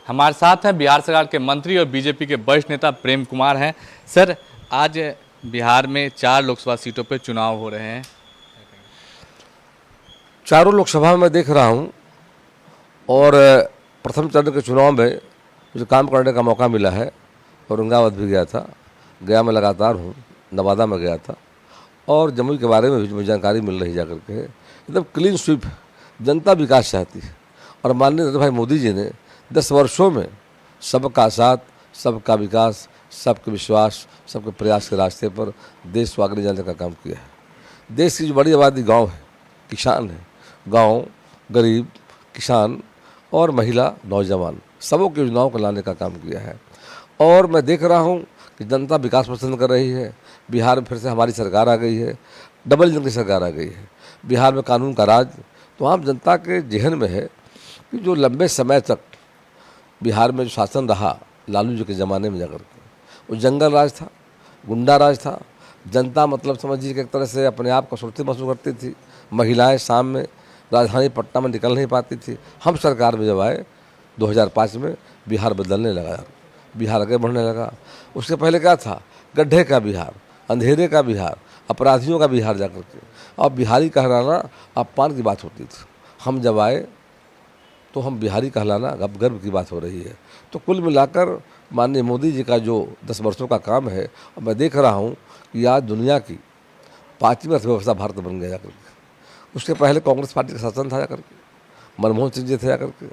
हमारे साथ हैं बिहार सरकार के मंत्री और बीजेपी के वरिष्ठ नेता प्रेम कुमार हैं। सर, आज बिहार में 4 लोकसभा सीटों पर चुनाव हो रहे हैं। चारों लोकसभा में देख रहा हूं और प्रथम चरण के चुनाव में मुझे काम करने का मौका मिला है। औरंगाबाद भी गया था, गया में लगातार हूं, नवादा में गया था और जमुई के बारे में भी मुझे जानकारी मिल रही जाकर के एकदम क्लीन स्वीप। जनता विकास चाहती है और माननीय नरेंद्र भाई मोदी जी ने 10 वर्षों में सबका साथ, सबका विकास, सबके विश्वास, सबके प्रयास के रास्ते पर देश को आगे ले जाने का काम किया है। देश की जो बड़ी आबादी गांव है, किसान है, गांव, गरीब, किसान और महिला, नौजवान सबों की योजनाओं को लाने का काम किया है। और मैं देख रहा हूं कि जनता विकास पसंद कर रही है। बिहार में फिर से हमारी सरकार आ गई है, डबल इंजन की सरकार आ गई है। बिहार में कानून का राज तो आम जनता के जहन में है कि जो लंबे समय तक बिहार में जो शासन रहा लालू जी के ज़माने में जाकर के, वो जंगल राज था, गुंडा राज था। जनता मतलब समझिए कि एक तरह से अपने आप को सुरक्षित महसूस करती थी। महिलाएं शाम में राजधानी पटना में निकल नहीं पाती थी। हम सरकार में जब आए 2005 में, बिहार बदलने लगा, बिहार आगे बढ़ने लगा। उसके पहले क्या था? गड्ढे का बिहार, अंधेरे का बिहार, अपराधियों का बिहार जाकर के। अब बिहारी कहलाना अपमान की बात होती थी। हम जब आए तो हम बिहारी कहलाना अब गर्व की बात हो रही है। तो कुल मिलाकर माननीय मोदी जी का जो 10 वर्षों का काम है, और मैं देख रहा हूँ कि आज दुनिया की 5वीं अर्थव्यवस्था भारत बन गया जाकर के। उसके पहले कांग्रेस पार्टी का शासन था जाकर के, मनमोहन सिंह जी थे जाकर के,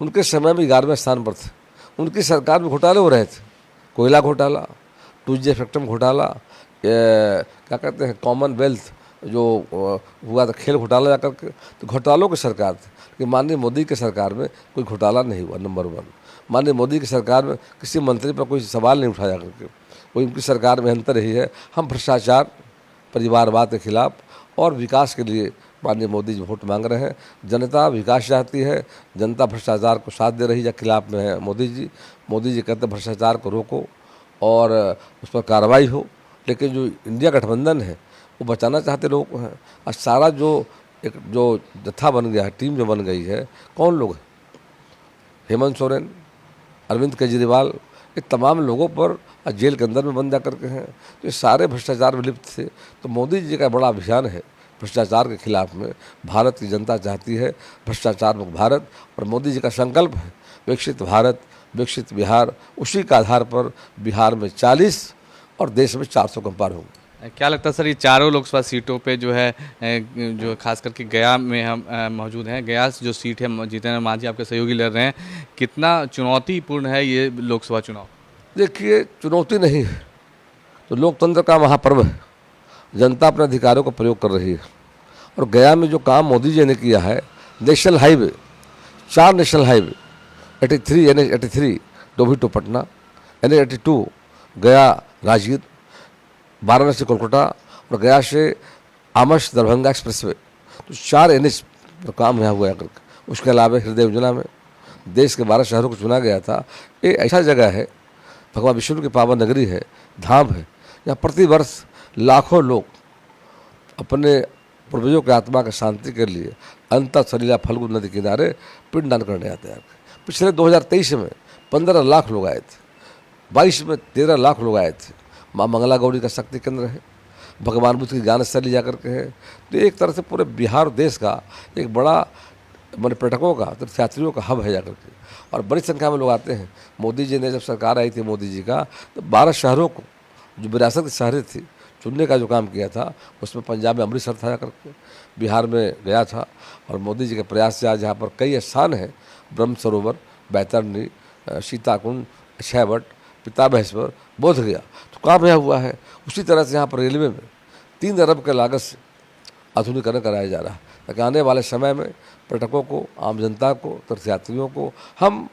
उनके समय में 11वें स्थान पर थे। उनकी सरकार में घोटाले हो रहे थे, कोयला घोटाला, 2G स्पेक्ट्रम घोटाला, क्या कहते हैं कॉमनवेल्थ जो हुआ था, खेल घोटाला जाकर के। तो घोटालों की सरकार थी, लेकिन माननीय मोदी की सरकार में कोई घोटाला नहीं हुआ। नंबर 1, माननीय मोदी की सरकार में किसी मंत्री पर कोई सवाल नहीं उठाया करके। कोई उनकी सरकार में अंतर रही है। हम भ्रष्टाचार, परिवारवाद के खिलाफ और विकास के लिए माननीय मोदी जी वोट मांग रहे हैं। जनता विकास चाहती है, जनता भ्रष्टाचार को साथ दे रही है, खिलाफ में है मोदी जी। मोदी जी कहते हैं भ्रष्टाचार को रोको और उस पर कार्रवाई हो, लेकिन जो इंडिया गठबंधन है वो बचाना चाहते लोगों को हैं। और सारा जो जत्था बन गया है, टीम जो बन गई है, कौन लोग हैं? हेमंत सोरेन, अरविंद केजरीवाल, ये तमाम लोगों पर जेल के अंदर में बंद जा करके हैं। तो ये सारे भ्रष्टाचार में लिप्त थे। तो मोदी जी का बड़ा अभियान है भ्रष्टाचार के खिलाफ में। भारत की जनता चाहती है भ्रष्टाचार मुक्त भारत, और मोदी जी का संकल्प है विकसित भारत, विकसित बिहार। उसी के आधार पर बिहार में 40 और देश में 400 कम पार होंगे। क्या लगता है सर, ये चारों लोकसभा सीटों पे जो है, जो खास करके गया में हम मौजूद हैं, गया जो सीट है जितेंद्र मांझी आपके सहयोगी लड़ रहे हैं, कितना चुनौतीपूर्ण है ये लोकसभा चुनाव? देखिए, चुनौती नहीं है तो लोकतंत्र का महापर्व है। जनता अपने अधिकारों का प्रयोग कर रही है। और गया में जो काम मोदी जी ने किया है, national highway, 4 national highway, 83 NH 83 Dobhi to Patna, NH 82 गया राजगीर, वाराणसी कोलकाता, और गया से आमस दरभंगा एक्सप्रेसवे। तो 4 NH पर काम यहाँ हुआ करके। उसके अलावा हृदय योजना में देश के 12 शहरों को चुना गया था। ये ऐसा जगह है, भगवान विष्णु की पावन नगरी है, धाम है, यहाँ प्रतिवर्ष लाखों लोग अपने पूर्वजों की आत्मा की शांति के लिए अंतर सलीला फल्गु नदी किनारे पिंडदान करने आते हैं। पिछले 2023 में 15 लाख लोग आए थे, 22 में 13 लाख लोग आए थे। माँ मंगला गौरी का शक्ति केंद्र है, भगवान बुद्ध की ज्ञानस्थली जाकर के है। तो एक तरह से पूरे बिहार देश का एक बड़ा मैंने पर्यटकों का, तीर्थयात्रियों का हब है जाकर के, और बड़ी संख्या में लोग आते हैं। मोदी जी ने जब सरकार आई थी मोदी जी का, तो 12 शहरों को जो विरासत की शहरें थी चुनने का जो काम किया था, उसमें पंजाब में अमृतसर था जाकर के, बिहार में गया था। और मोदी जी के प्रयास से आज यहाँ पर कई स्थान हैं, ब्रह्म सरोवर, बैतरणी, सीताकुंड, अक्षयवट, पितामहेश्वर, बोध गया, तो काम यहाँ हुआ है। उसी तरह से यहाँ पर रेलवे में 3 अरब के लागत से आधुनिकीकरण कराया जा रहा है, ताकि आने वाले समय में पर्यटकों को, आम जनता को, तीर्थयात्रियों को हम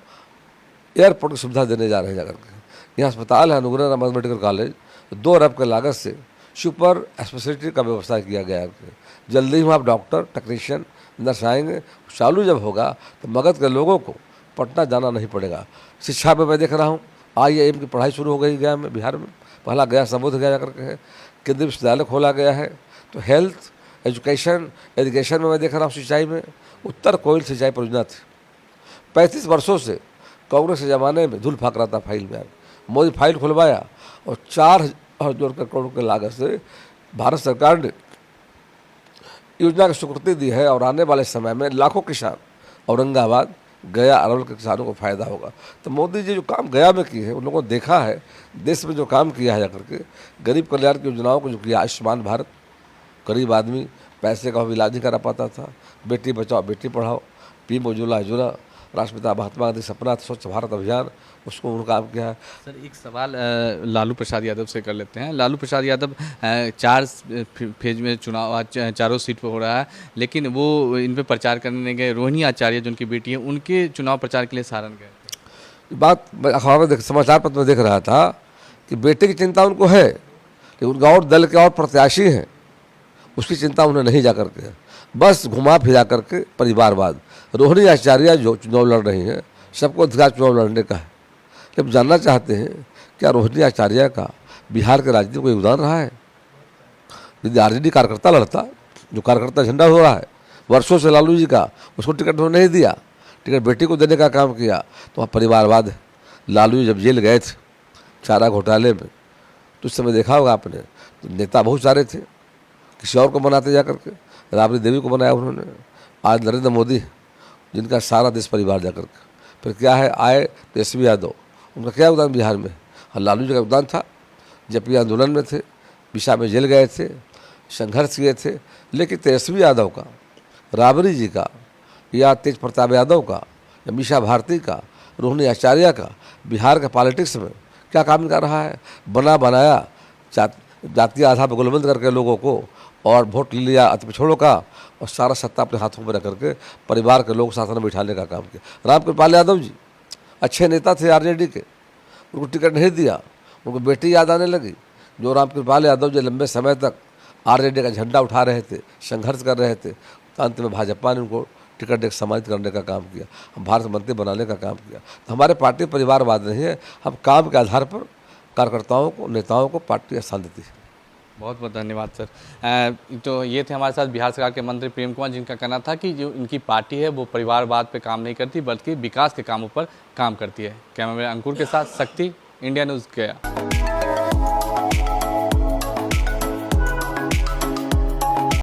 एयरपोर्ट की सुविधा देने जा रहे हैं जाकर के। यहाँ अस्पताल है, अनुग्रह राम मेडिकल कॉलेज, 2 अरब के लागत से सुपर स्पेशलिटी का व्यवस्था किया गया है। जल्दी ही वहाँ डॉक्टर, टेक्नीशियन, नर्स आएंगे। चालू जब होगा तो मगध के लोगों को पटना जाना नहीं पड़ेगा। शिक्षा में मैं देख रहा हूँ IIM की पढ़ाई शुरू हो गई गया में, बिहार में। पहला गया सबोध गया जाकर के है, केंद्रीय विश्वविद्यालय खोला गया है। तो हेल्थ, एजुकेशन, एजुकेशन में मैं देख रहा हूँ सिंचाई में उत्तर कोयल सिंचाई परियोजना थी, 35 वर्षों से कांग्रेस के ज़माने में धूल फाक रहा था फाइल में। मोदी फाइल खुलवाया और 4,000 करोड़ की लागत से भारत सरकार ने योजना की स्वीकृति दी है और आने वाले समय में लाखों किसान औरंगाबाद, गया, अरवल के किसानों को फायदा होगा। तो मोदी जी जो काम गया में किए हैं, उन लोगों ने देखा है देश में जो काम किया है जाकर के, गरीब कल्याण की योजनाओं को जो किया, आयुष्मान भारत, गरीब आदमी पैसे का इलाज नहीं करा पाता था, बेटी बचाओ बेटी पढ़ाओ, पीएम उज्ज्वला योजना, राष्ट्रपिता महात्मा गांधी सपना था, स्वच्छ भारत अभियान, उसको उन्होंने काम किया है। सर एक सवाल लालू प्रसाद यादव से कर लेते हैं। लालू प्रसाद यादव 4 फेज में चुनाव आज चारों सीट पर हो रहा है, लेकिन वो इन पे प्रचार करने गए। रोहिणी आचार्य जो उनकी बेटी है, उनके चुनाव प्रचार के लिए सारण गए। बात अखबार में समाचार पत्र में देख रहा था कि बेटे की चिंता उनको है, लेकिन उनका और दल के और प्रत्याशी हैं, उसकी चिंता उन्हें नहीं जा करके, बस घुमा फिरा करके परिवारवाद। रोहिणी आचार्य जो चुनाव लड़ रही हैं, सबको अधिकार चुनाव लड़ने का है। जब जानना चाहते हैं क्या रोहिणी आचार्य का बिहार के राजनीति में कोई योगदान रहा है? यदि आरजेडी कार्यकर्ता लड़ता, जो कार्यकर्ता झंडा हो रहा है वर्षों से लालू जी का, उसको टिकट उन्होंने नहीं दिया, टिकट बेटी को देने का काम किया, तो वहाँ परिवारवाद है। लालू जी जब जेल गए थे चारा घोटाले में, तो उस समय देखा होगा आपने, तो नेता बहुत सारे थे, किसी और को बनाते जा करके, राबड़ी देवी को बनाया उन्होंने। आज नरेंद्र मोदी जिनका सारा देश परिवार जा करके, फिर क्या है, आए तेजस्वी यादव, उनका क्या योगदान बिहार में? हाँ, लालू जी का योगदान था, जब ये आंदोलन में थे, विशा में जेल गए थे, संघर्ष किए थे, लेकिन तेजस्वी यादव का, राबड़ी जी का, या तेज प्रताप यादव का, या मीसा भारती का, रोहिणी आचार्य का बिहार के पॉलिटिक्स में क्या काम कर रहा है? बना बनाया जातीय आधार पर गोलबंद करके लोगों को, और वोट ले लिया अति पिछड़ों का, और सारा सत्ता अपने हाथों में रख करके परिवार के लोग शासन में बिठाने का काम किया। रामकृपाल यादव जी अच्छे नेता थे आरजेडी के, उनको टिकट नहीं दिया, उनको बेटी याद आने लगी। जो रामकृपाल यादव जी लंबे समय तक आरजेडी का झंडा उठा रहे थे, संघर्ष कर रहे थे, तो अंत में भाजपा ने उनको टिकट देकर सम्मानित करने का काम किया, हम भारत मंत्री बनाने का काम किया। तो हमारे पार्टी परिवारवाद नहीं है, हम काम के आधार पर कार्यकर्ताओं को, नेताओं को पार्टी स्थान देती है। बहुत बहुत धन्यवाद सर। तो ये थे हमारे साथ बिहार सरकार के मंत्री प्रेम कुमार, जिनका कहना था कि जो इनकी पार्टी है वो परिवारवाद पे काम नहीं करती, बल्कि विकास के कामों पर काम करती है। कैमरामैन अंकुर के साथ शक्ति, इंडिया न्यूज़ गया।